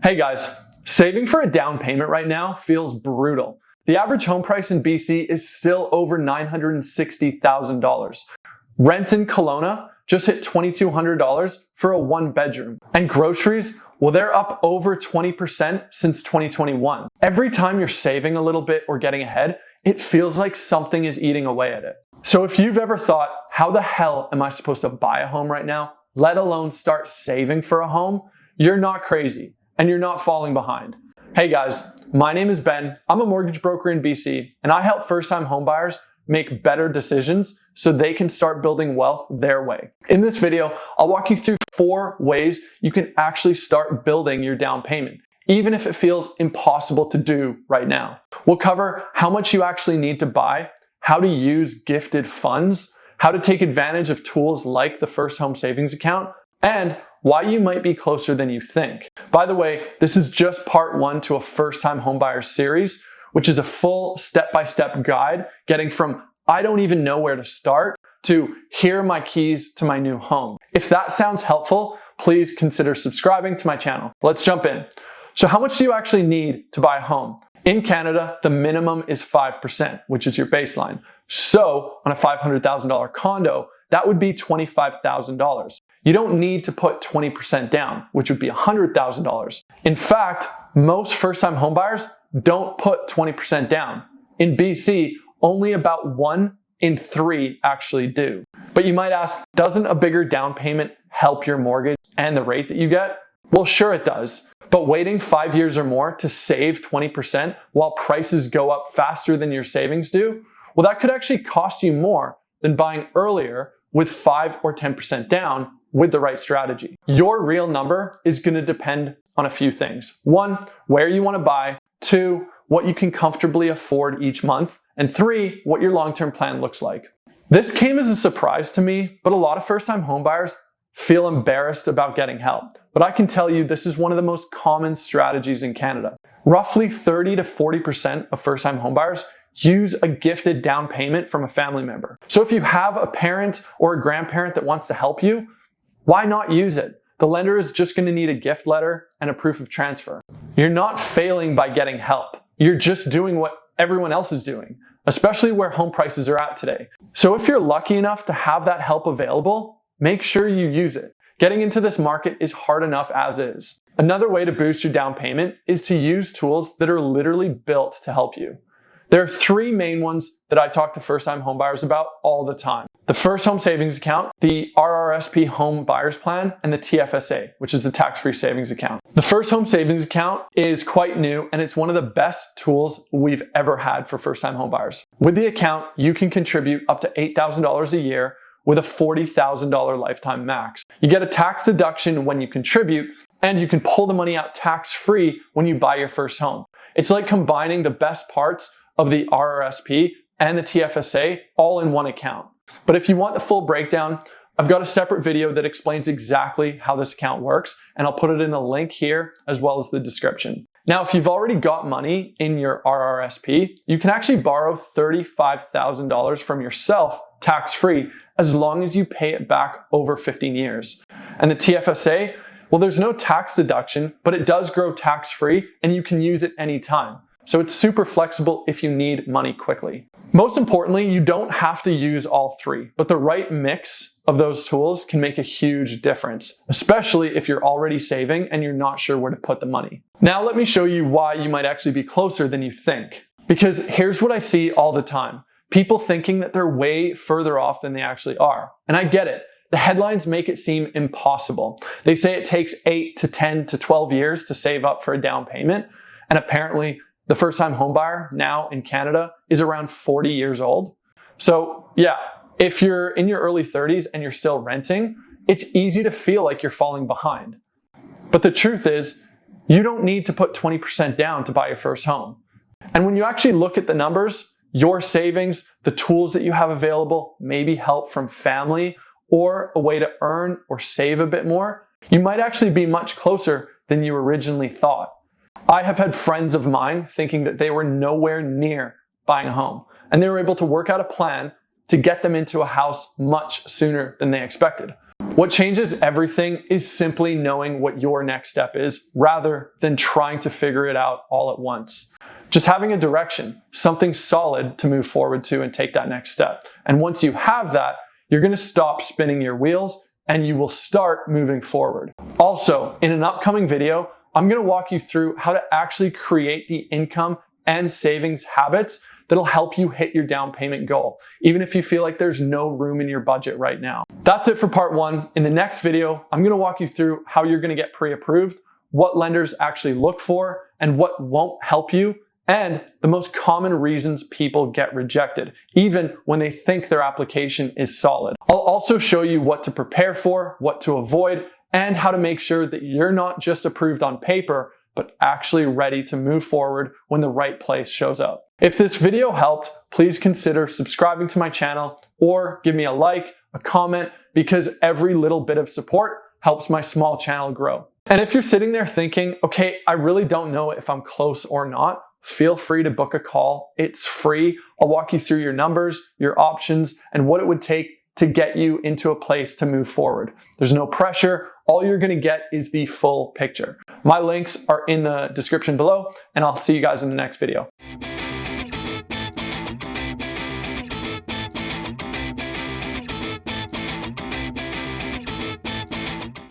Hey guys, saving for a down payment right now feels brutal. The average home price in BC is still over $960,000. Rent in Kelowna just hit $2,200 for a one bedroom. And groceries, well, they're up over 20% since 2021. Every time you're saving a little bit or getting ahead, it feels like something is eating away at it. So if you've ever thought, how the hell am I supposed to buy a home right now, let alone start saving for a home, you're not crazy. And you're not falling behind. Hey guys, my name is Ben. I'm a mortgage broker in BC, and I help first-time homebuyers make better decisions so they can start building wealth their way. In this video, I'll walk you through 4 ways you can actually start building your down payment, even if it feels impossible to do right now. We'll cover how much you actually need to buy, how to use gifted funds, how to take advantage of tools like the First Home Savings Account, and why you might be closer than you think. By the way, this is just part 1 to a first-time homebuyer series, which is a full step-by-step guide getting from I don't even know where to start to here are my keys to my new home. If that sounds helpful, please consider subscribing to my channel. Let's jump in. So how much do you actually need to buy a home? In Canada, the minimum is 5%, which is your baseline. So on a $500,000 condo, that would be $25,000. You don't need to put 20% down, which would be $100,000. In fact, most first-time homebuyers don't put 20% down. In BC, only about 1 in 3 actually do. But you might ask, doesn't a bigger down payment help your mortgage and the rate that you get? Well, sure it does. But waiting 5 years or more to save 20% while prices go up faster than your savings do, well, that could actually cost you more than buying earlier with 5 or 10% down with the right strategy. Your real number is going to depend on a few things. 1, where you want to buy. 2, what you can comfortably afford each month. And 3, what your long-term plan looks like. This came as a surprise to me, but a lot of first-time homebuyers feel embarrassed about getting help. But I can tell you this is one of the most common strategies in Canada. Roughly 30 to 40% of first-time homebuyers use a gifted down payment from a family member. So if you have a parent or a grandparent that wants to help you, why not use it? The lender is just going to need a gift letter and a proof of transfer. You're not failing by getting help. You're just doing what everyone else is doing, especially where home prices are at today. So if you're lucky enough to have that help available, make sure you use it. Getting into this market is hard enough as is. Another way to boost your down payment is to use tools that are literally built to help you. There are 3 main ones that I talk to first-time homebuyers about all the time. The First Home Savings Account, the RRSP Home Buyers Plan, and the TFSA, which is the tax-free savings account. The First Home Savings Account is quite new, and it's one of the best tools we've ever had for first-time homebuyers. With the account, you can contribute up to $8,000 a year with a $40,000 lifetime max. You get a tax deduction when you contribute, and you can pull the money out tax-free when you buy your first home. It's like combining the best parts of the RRSP and the TFSA all in one account. But if you want the full breakdown, I've got a separate video that explains exactly how this account works, and I'll put it in a link here as well as the description. Now, if you've already got money in your RRSP, you can actually borrow $35,000 from yourself tax-free as long as you pay it back over 15 years. And the TFSA, well, there's no tax deduction, but it does grow tax-free and you can use it anytime. So it's super flexible if you need money quickly. Most importantly, you don't have to use all 3, but the right mix of those tools can make a huge difference, especially if you're already saving and you're not sure where to put the money. Now let me show you why you might actually be closer than you think. Because here's what I see all the time. People thinking that they're way further off than they actually are. And I get it. The headlines make it seem impossible. They say it takes 8 to 10 to 12 years to save up for a down payment. And apparently, the first-time homebuyer now in Canada is around 40 years old. So yeah, if you're in your early 30s and you're still renting, it's easy to feel like you're falling behind. But the truth is, you don't need to put 20% down to buy your first home. And when you actually look at the numbers, your savings, the tools that you have available, maybe help from family or a way to earn or save a bit more, you might actually be much closer than you originally thought. I have had friends of mine thinking that they were nowhere near buying a home, and they were able to work out a plan to get them into a house much sooner than they expected. What changes everything is simply knowing what your next step is rather than trying to figure it out all at once. Just having a direction, something solid to move forward to and take that next step. And once you have that, you're going to stop spinning your wheels and you will start moving forward. Also, in an upcoming video, I'm going to walk you through how to actually create the income and savings habits that'll help you hit your down payment goal, even if you feel like there's no room in your budget right now. That's it for part one. In the next video, I'm going to walk you through how you're going to get pre-approved, what lenders actually look for, and what won't help you, and the most common reasons people get rejected, even when they think their application is solid. I'll also show you what to prepare for, what to avoid, and how to make sure that you're not just approved on paper, but actually ready to move forward when the right place shows up. If this video helped, please consider subscribing to my channel or give me a like, a comment, because every little bit of support helps my small channel grow. And if you're sitting there thinking, okay, I really don't know if I'm close or not, feel free to book a call. It's free. I'll walk you through your numbers, your options, and what it would take to get you into a place to move forward. There's no pressure. All you're going to get is the full picture. My links are in the description below, and I'll see you guys in the next video.